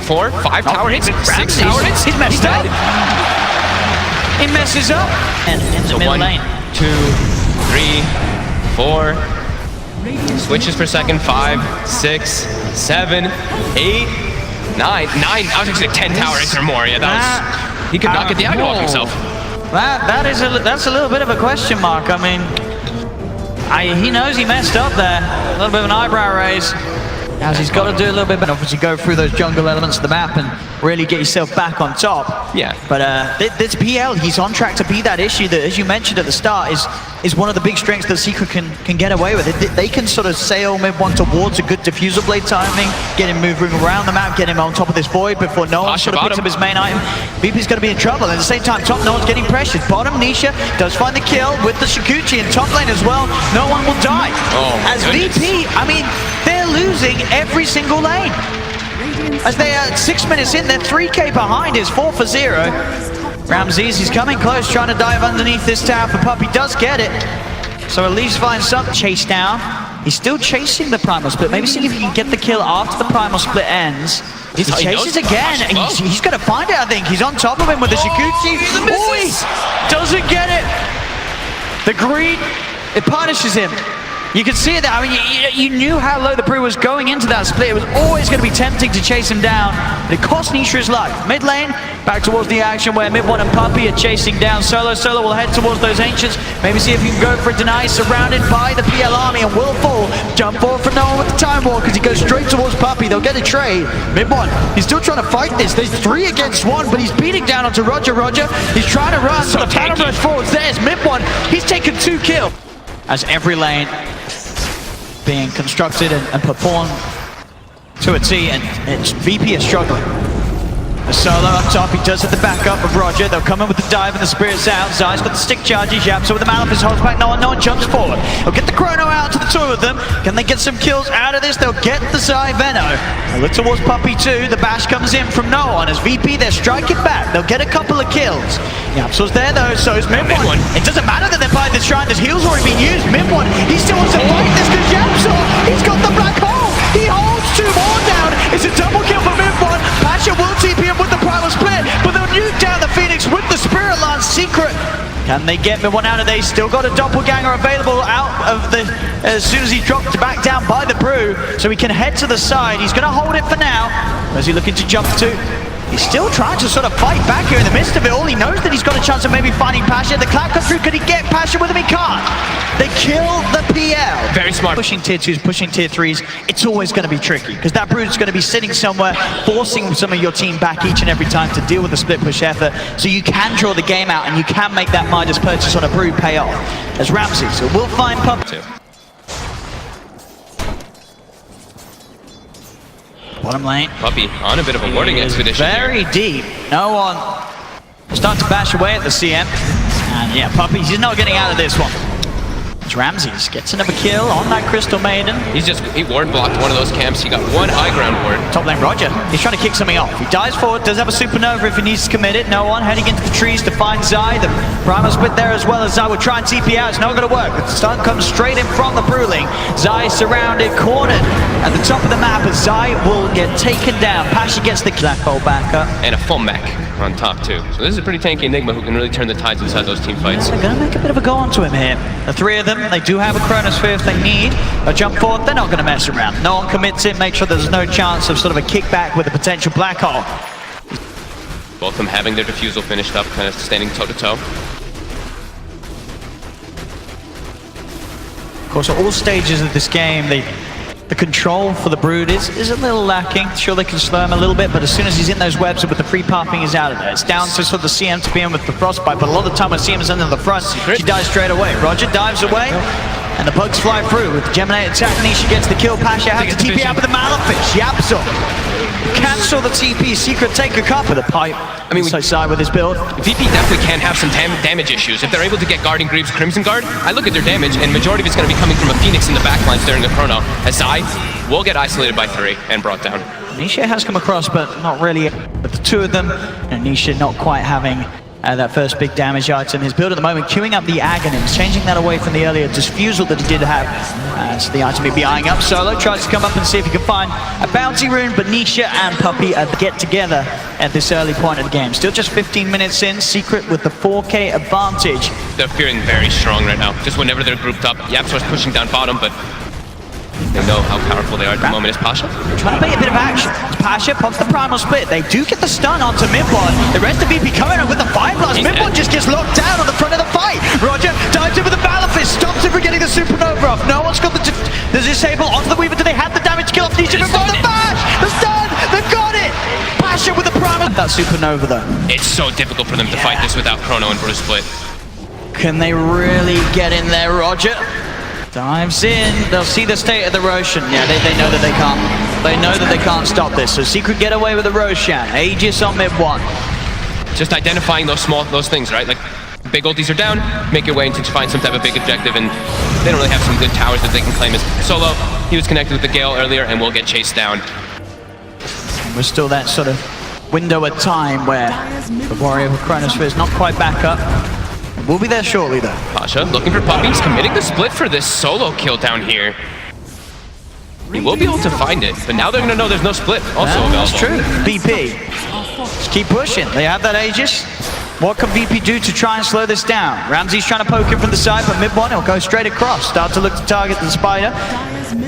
4, 5 tower hits, 6 tower hits. He's messed up. He messes up. And in the middle lane. 2, 3, 4. Switches per second. 5, 6, 7, 8, 9. 9. I was actually 10 tower hits or more. Yeah, that was. He could not get the aggro off himself. That's a little bit of a question mark. I mean, he knows he messed up there. A little bit of an eyebrow raise. As he's got to do a little bit better. Obviously go through those jungle elements of the map and really get yourself back on top. Yeah. But this PL, he's on track to be that issue that, as you mentioned at the start, is one of the big strengths that Secret can get away with. They can sort of sail mid-1 towards a good diffusal blade timing, get him moving around the map, get him on top of this void before no one sort of picks up his main item. VP's going to be in trouble. At the same time, top, no one's getting pressured. Bottom, Nisha does find the kill with the Shikuchi, and top lane as well. No one will die. As VP, I mean, they're losing every single lane. As they are 6 minutes in, they're 3k behind. It's 4 for 0. Ramses, he's coming close, trying to dive underneath this tower for Puppey. Does get it. So at least finds some chase down. He's still chasing the primal split. Maybe see if he can get the kill after the primal split ends. He chases again. He's going to find it, I think. He's on top of him with the Shikuchi. Oh, he doesn't get it. The green, it punishes him. You can see it there. I mean, you knew how low the brew was going into that split. It was always going to be tempting to chase him down. But it cost Nisha his life. Mid lane, back towards the action where Mid-1 and Puppey are chasing down Solo. Solo will head towards those Ancients. Maybe see if he can go for a deny. Surrounded by the PL army and will fall. Jump forward for no one with the Time War because he goes straight towards Puppey. They'll get a trade. Mid-1, he's still trying to fight this. There's 3 against 1, but he's beating down onto Roger. He's trying to run. So the Phantom Rush forwards. There's Mid-1. He's taken 2 kills. As every lane being constructed and performed to a T, and VP is struggling. The Solo up top, he does hit the backup of Roger. They'll come in with the dive and the Spirit's out. Zai's got the stick charge, he jabs with the Malphite holds back. No one jumps forward. They'll get the Chrono out to the 2 of them. Can they get some kills out of this? They'll get the Zai Veno. They look towards Puppey too. The bash comes in from no one. As VP, they're striking back. They'll get a couple of kills. Yapso's there though, so is Mid-1. It doesn't matter that they're by the shrine. This heal's already been used. Mid-1, he still wants to fight this because Yapso, he's got the black hole. He holds 2 more down. It's a double kill for Mid-1. Pasha will TP him with the primal split, but they'll nuke down the Phoenix with the Spirit Lance. Secret, can they get Mid-1 out of there? He's still got a doppelganger available out of the, as soon as he dropped back down by the brew, so he can head to the side. He's going to hold it for now. Where's he looking to jump to? He's still trying to sort of fight back here in the midst of it all. He knows that he's got a chance of maybe finding Pasha. The clap comes through. Could he get Pasha with him? He can't. They kill the PL. Very smart. Pushing tier 2s, pushing tier 3s, it's always going to be tricky because that Brood's going to be sitting somewhere, forcing some of your team back each and every time to deal with the split push effort. So you can draw the game out and you can make that Midas purchase on a Brood pay off. As Ramses will find Puppey. Bottom lane. Puppey on a bit of a warding expedition. Very deep. No one. Start to bash away at the CM. And yeah, Puppey, he's not getting out of this one. As Ramses gets another kill on that Crystal Maiden. He ward blocked one of those camps. He got 1 high ground ward. Top lane Roger. He's trying to kick something off. He dives forward, does have a supernova if he needs to commit it. No one heading into the trees to find Zai. The primal split there as well as Zai will try and TP out. It's not going to work. The stun comes straight in from the Brewling. Zai surrounded, cornered at the top of the map as Zai will get taken down. Pasha gets the black hole back up. And a full mech on top too. So this is a pretty tanky Enigma who can really turn the tides inside those team fights. They're going to make a bit of a go onto him here. The 3 of them, they do have a Chronosphere if they need a jump forward. They're not going to mess around. No one commits it, make sure there's no chance of sort of a kickback with a potential black hole. Both of them having their defusal finished up, kind of standing toe to toe. Of course, at all stages of this game, the control for the Brood is a little lacking. Sure, they can slow him a little bit, but as soon as he's in those webs with the free popping, he's out of there. It's down to sort of the CM to be in with the Frostbite, but a lot of the time when CM's in the front, she dies straight away. Roger dives away, and the bugs fly through. With the Gemini attack, Nisha gets the kill. Pasha has to TP out with the Malefish. Yapso cancel the TP. Secret take a cup of the pipe. I mean, side with his build. VP definitely can have some damage issues. If they're able to get Guarding Greaves Crimson Guard, I look at their damage, and majority of it's going to be coming from a Phoenix in the backlines during the Chrono. As Zai will get isolated by 3 and brought down. Nisha has come across, but not really. But the 2 of them, and Nisha not quite having that first big damage item. His build at the moment, queuing up the Aghanims, changing that away from the earlier Disfusal that he did have. So the item he'd be eyeing up. Solo tries to come up and see if he can find a bounty rune, but Nisha and Puppey get together at this early point of the game. Still just 15 minutes in, Secret with the 4K advantage. They're feeling very strong right now. Just whenever they're grouped up, YapzOr's pushing down bottom, but they know how powerful they are at the moment. Is Pasha trying to play a bit of action. Pasha pops the primal split. They do get the stun onto Midbot. The rest of VP coming up with the Fire Blast. Midbot just gets locked down on the front of the fight. Roger dives in with the Balafist, stops him from getting the Supernova off. No one's got the disable onto the Weaver. Do they have the damage to kill off Nisha before the bash? The stun! They've got it! Pasha with the primal. That Supernova though. It's so difficult for them to fight this without Chrono and Bruce split. Can they really get in there, Roger? Dives in, they'll see the state of the Roshan. Yeah, they know that they can't. They know that they can't stop this. So Secret get away with the Roshan. Aegis on mid one. Just identifying those things, right? Like big ultis are down, make your way into to find some type of big objective, and they don't really have some good towers that they can claim as solo. He was connected with the Gale earlier and will get chased down. And we're still that sort of window of time where the Warrior of Chronosphere is not quite back up. We'll be there shortly, though. Pasha looking for Puppey, committing the split for this solo kill down here. He will be able to find it, but now they're going to know there's no split also available. That's true. VP, just keep pushing. They have that Aegis. What can VP do to try and slow this down? Ramsey's trying to poke him from the side, but mid one, he'll go straight across. Start to look to target the Spider.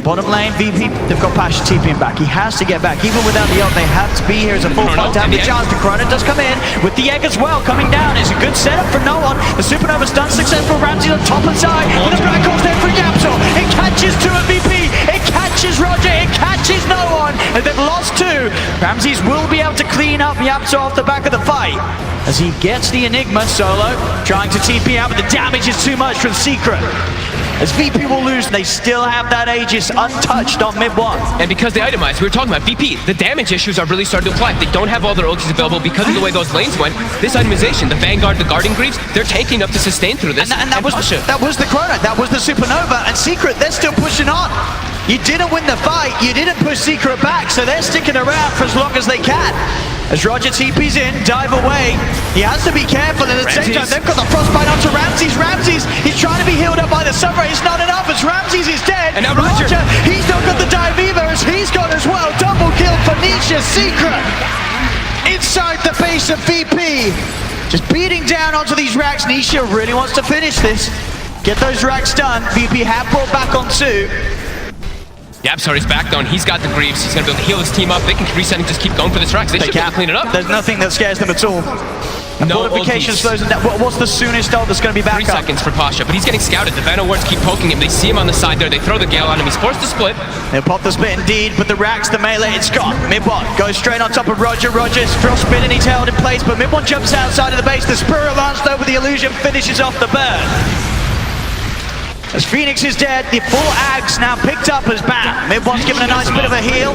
Bottom lane, VP, they've got Pasha TPing back. He has to get back. Even without the ult, they have to be here as a full fight to have the chance. The Chrono does come in with the egg as well, coming down. It's a good setup for no one. The Supernova stun successful. Ramsey on top and side. With the Black Hole's there for YapzOr. It catches two of VP. It catches Roger. It catches no one. And they've lost two. Ramses will be able to clean up YapzOr off the back of the fight as he gets the Enigma solo, trying to TP out, but the damage is too much from Secret. As VP will lose, they still have that Aegis untouched on mid one. And because they itemized, we were talking about VP, the damage issues are really starting to apply. They don't have all their ultis available because of the way those lanes went. This itemization, the Vanguard, the Guardian Greaves, they're taking up to sustain through this. And that was the Chrono, that was the Supernova, and Secret, they're still pushing on. You didn't win the fight, you didn't push Secret back, so they're sticking around for as long as they can. As Roger TP's in, dive away. He has to be careful, and at the same time, they've got the frostbite onto Ramses. Ramses, he's trying to be healed up by the Sunray. It's not enough, as Ramses is dead. And now Roger, he's not got the dive either, as he's got as well. Double kill for Nisha. Secret inside the base of VP. Just beating down onto these racks. Nisha really wants to finish this. Get those racks done. VP have brought back on two. YapzOr is back down. He's got the Greaves. He's going to be able to heal his team up. They can reset and just keep going for this Rex. They should be able to clean it up. There's nothing that scares them at all. No fortification slows them down. What's the soonest ult that's going to be back 3 up? seconds for Pasha, but he's getting scouted. The Venom Wards keep poking him. They see him on the side there. They throw the Gale on him. He's forced to split. They'll pop the split indeed, but the racks, the melee, it's gone. Mid-1 goes straight on top of Roger. Roger's frostbit and he's held in place, but Mid-1 jumps outside of the base. The Spirit launched over the illusion, finishes off the burn. As Phoenix is dead, the full Ags now picked up as back. Mid-1's given a nice bit of a heal.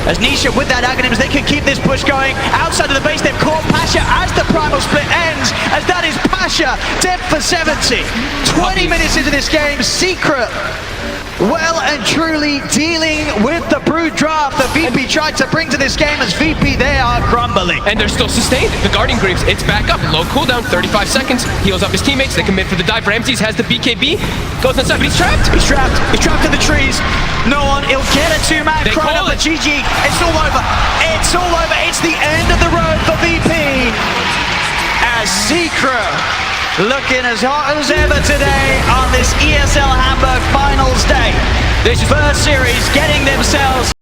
As Nisha with that Aghanims, they can keep this push going. Outside of the base, they've caught Pasha as the primal split ends, as that is Pasha, dead for 70. 20 minutes into this game, Secret well and truly dealing with the brood draft that VP tried to bring to this game. As VP, they are crumbling. And they're still sustained. The Guardian Greaves, it's back up. Low cooldown, 35 seconds. Heals up his teammates. They commit for the dive. Ramses has the BKB. Goes inside, but he's trapped. He's trapped. He's trapped in the trees. No one. He'll get a two-man Chrono, but GG. It's all over. It's all over. It's the end of the road for VP. As Secret looking as hot as ever today on this ESL Hamburg finals day. This first series getting themselves